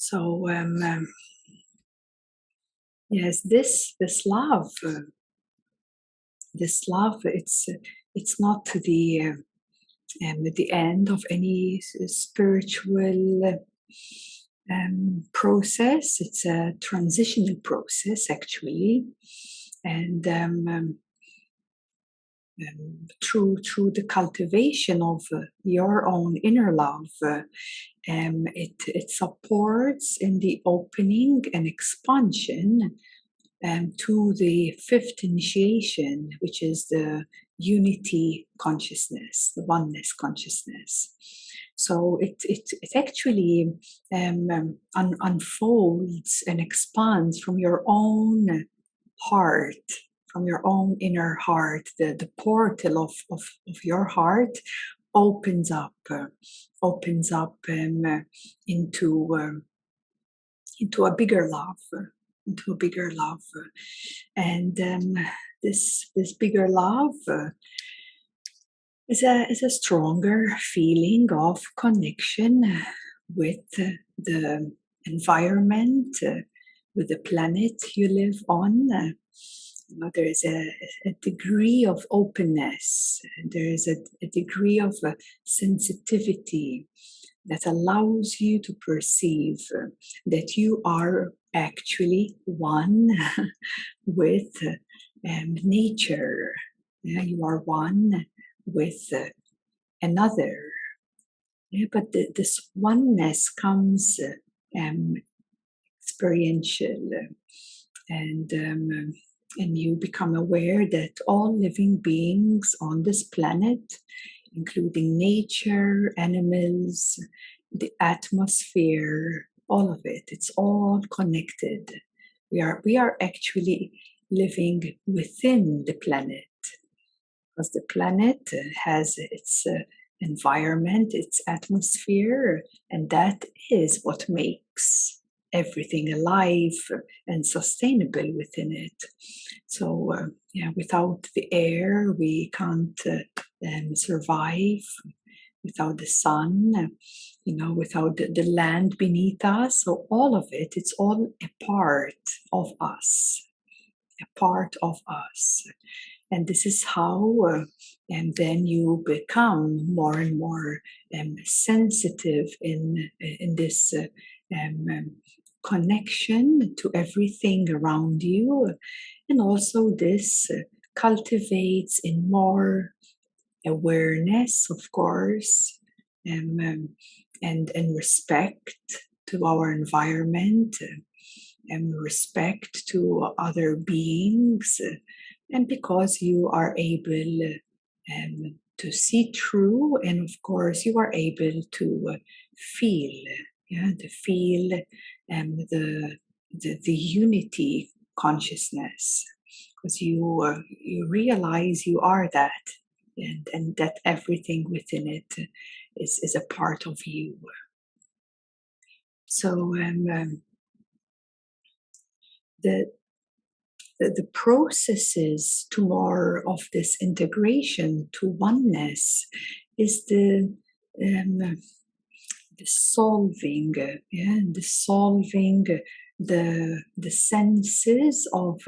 So yes, this love, it's not the end of any spiritual process. It's a transitional process, actually, and through the cultivation of your own inner love, it supports in the opening and expansion to the fifth initiation, which is the unity consciousness, the oneness consciousness. So it actually unfolds and expands from your own heart, from your own inner heart. The portal of your heart opens up into a bigger love, and this bigger love is a stronger feeling of connection with the environment, with the planet you live on. There is a degree of openness, there is a degree of sensitivity that allows you to perceive that you are actually one with nature. Yeah, you are one with another. Yeah, but this oneness comes experiential, and you become aware that all living beings on this planet, including nature, animals, the atmosphere, all of it, it's all connected. We are actually living within the planet, because the planet has its environment, its atmosphere, and that is what makes everything alive and sustainable within it. So without the air we can't survive, without the sun, without the land beneath us. So all of it, it's all a part of us, and this is how and then you become more and more sensitive in this connection to everything around you, and also this cultivates in more awareness, of course, and respect to our environment, and respect to other beings, and because you are able to see through, and of course you are able to feel, to feel the unity consciousness, because you realize you are that, and that everything within it is a part of you. So the processes to more of this integration to oneness is the solving, the senses of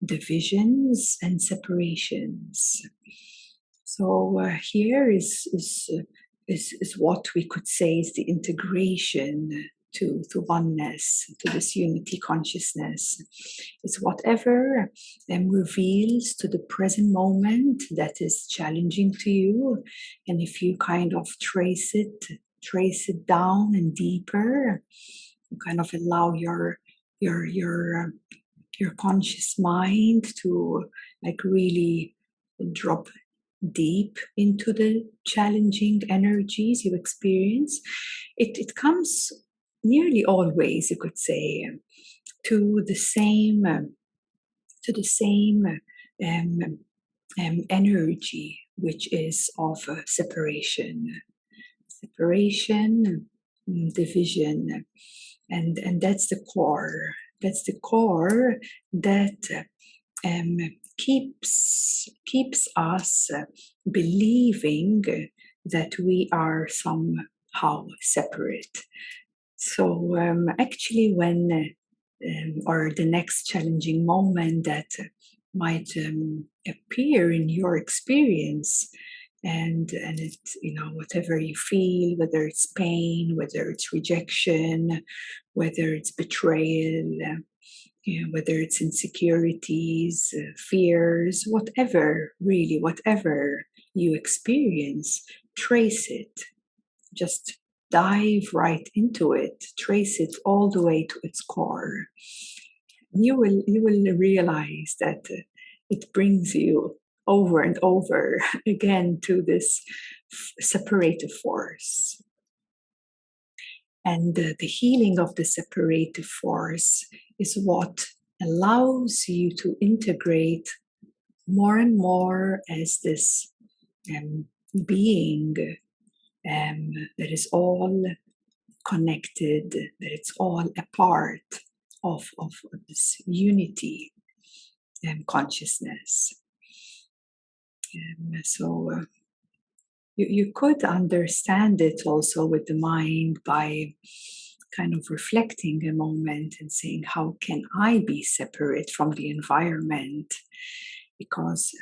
divisions and separations. So here is what we could say is the integration to oneness, to this unity consciousness. It's whatever reveals to the present moment that is challenging to you, and if you kind of trace it down and deeper, you kind of allow your conscious mind to like really drop deep into the challenging energies you experience. It comes nearly always, you could say, to the same energy, which is of separation, division, and that's the core. That's the core that keeps us believing that we are somehow separate. So actually, when or the next challenging moment that might appear in your experience, and it, whatever you feel, whether it's pain, whether it's rejection, whether it's betrayal, whether it's insecurities, fears, whatever, really, whatever you experience, trace it. Just dive right into it, trace it all the way to its core. You will realize that it brings you over and over again to this separative force. And the healing of the separative force is what allows you to integrate more and more as this being that is all connected, that it's all a part of this unity and consciousness. So you could understand it also with the mind by kind of reflecting a moment and saying, how can I be separate from the environment? Because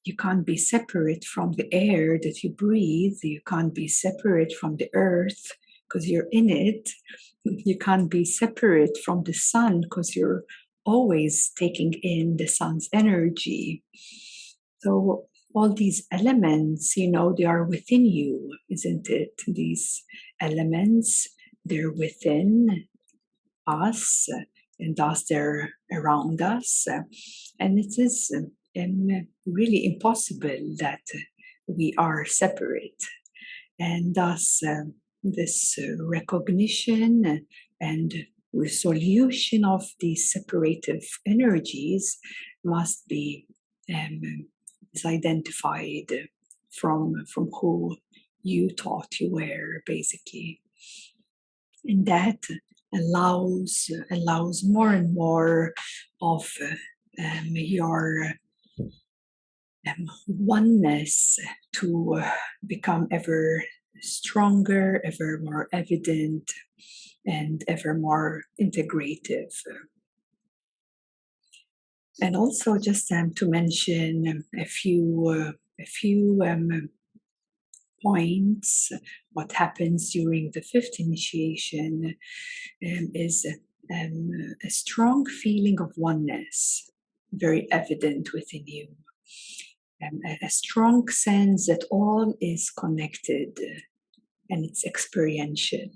you can't be separate from the air that you breathe. You can't be separate from the earth because you're in it. You can't be separate from the sun because you're always taking in the sun's energy. So all these elements, they are within you, isn't it? These elements, they're within us, and thus they're around us. And it is really impossible that we are separate. And thus, this recognition and resolution of these separative energies must be is identified from who you thought you were, basically. And that allows more and more of your oneness to become ever stronger, ever more evident, and ever more integrative. And also, just to mention a few points, what happens during the fifth initiation is a strong feeling of oneness, very evident within you. A strong sense that all is connected and it's experiential.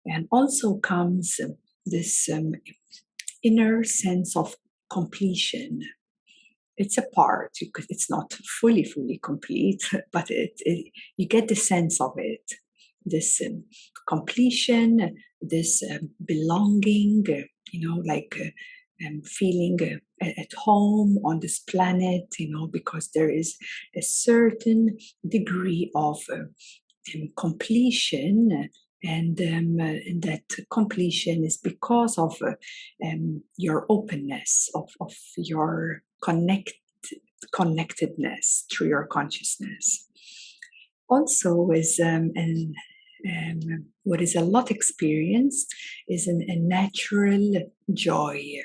And also comes this inner sense of completion. It's a part, because it's not fully complete, but you get the sense of it. This completion, this belonging, like feeling at home on this planet, because there is a certain degree of completion, and that completion is because of your openness, of your connectedness through your consciousness. Also, is what is a lot experienced is a natural joy.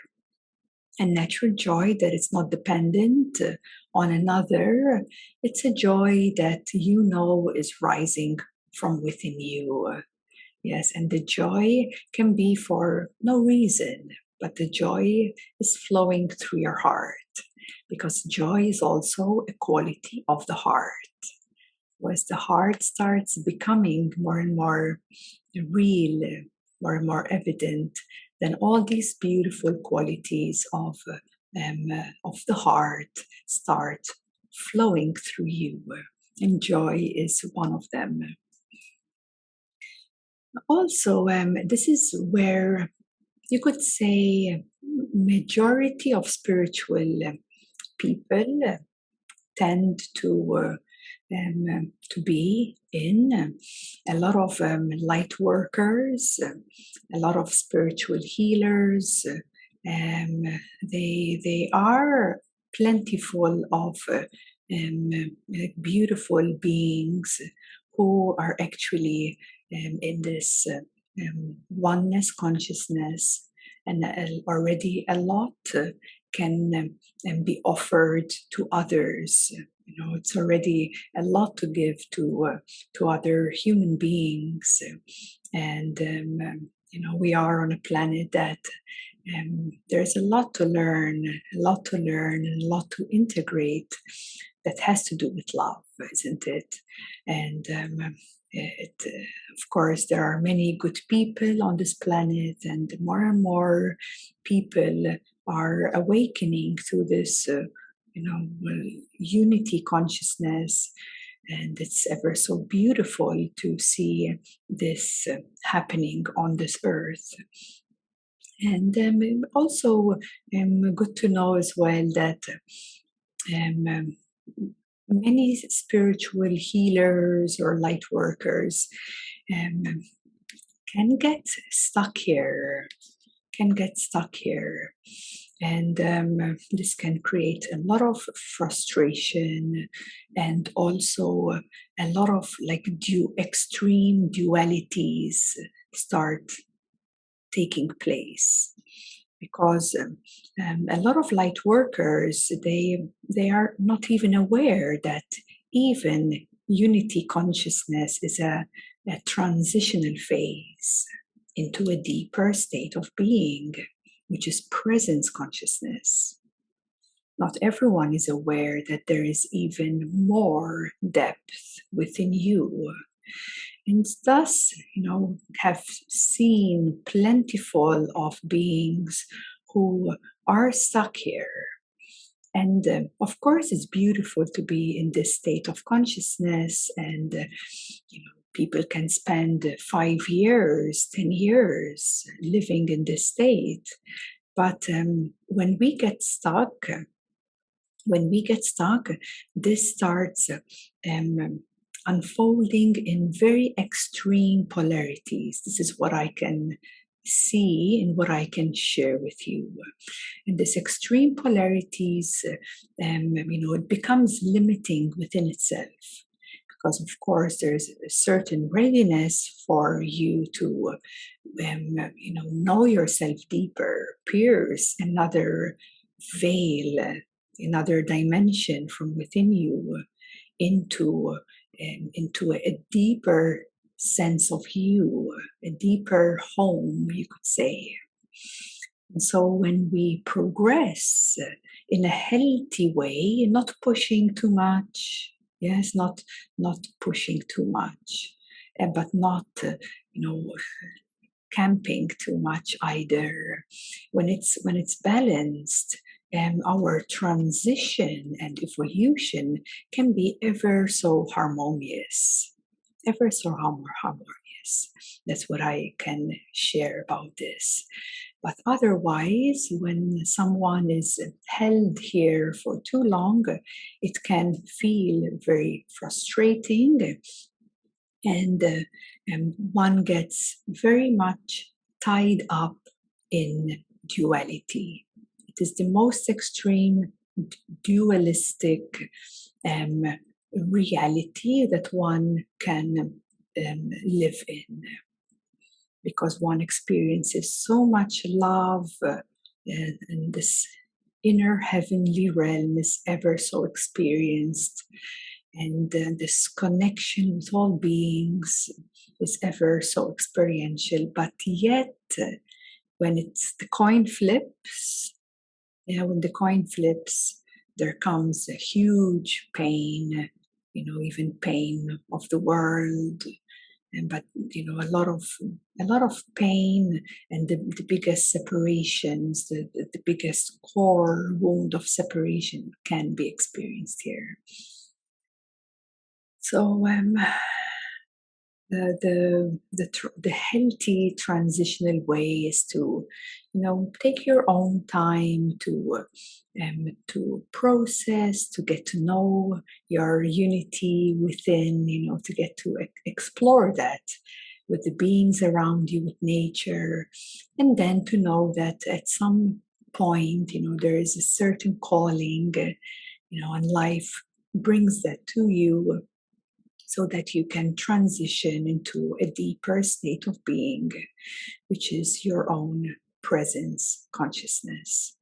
A natural joy that is not dependent on another. It's a joy that is rising from within you. Yes, and the joy can be for no reason, but the joy is flowing through your heart, because joy is also a quality of the heart. As the heart starts becoming more and more real, more and more evident, then all these beautiful qualities of the heart start flowing through you, and joy is one of them. Also, this is where you could say majority of spiritual people tend to be in. A lot of light workers, a lot of spiritual healers. They are plentiful of beautiful beings who are actually in this oneness consciousness, and already a lot can be offered to others. It's already a lot to give to other human beings, and we are on a planet that there's a lot to learn, and a lot to integrate that has to do with love, isn't it? And of course, there are many good people on this planet, and more people are awakening to this, unity consciousness. And it's ever so beautiful to see this happening on this earth. And also good to know as well that many spiritual healers or light workers can get stuck here, and this can create a lot of frustration, and also a lot of extreme dualities start taking place, because a lot of light workers, they are not even aware that even unity consciousness is a transitional phase into a deeper state of being, which is presence consciousness. Not everyone is aware that there is even more depth within you. And thus, have seen plentiful of beings who are stuck here. And of course, it's beautiful to be in this state of consciousness, and people can spend 5 years, 10 years living in this state. But when we get stuck, this starts unfolding in very extreme polarities. This is what I can see and what I can share with you. And this extreme polarities, it becomes limiting within itself. Because of course there's a certain readiness for you to, know yourself deeper, pierce another veil, another dimension from within you, into a deeper sense of you, a deeper home, you could say. And so when we progress in a healthy way, not pushing too much, yes, not pushing too much, but not, camping too much either. When it's balanced, our transition and evolution can be ever so harmonious, harmonious. That's what I can share about this. But otherwise, when someone is held here for too long, it can feel very frustrating, and one gets very much tied up in duality. It is the most extreme dualistic reality that one can live in, because one experiences so much love, and this inner heavenly realm is ever so experienced, and this connection with all beings is ever so experiential. But yet, when the coin flips, when the coin flips, there comes a huge pain, even pain of the world. But a lot of pain, and the biggest separations, the biggest core wound of separation can be experienced here. So the healthy transitional way is to take your own time to process, to get to know your unity within, to get to explore that with the beings around you, with nature, and then to know that at some point, there is a certain calling, and life brings that to you. so that you can transition into a deeper state of being, which is your own presence consciousness.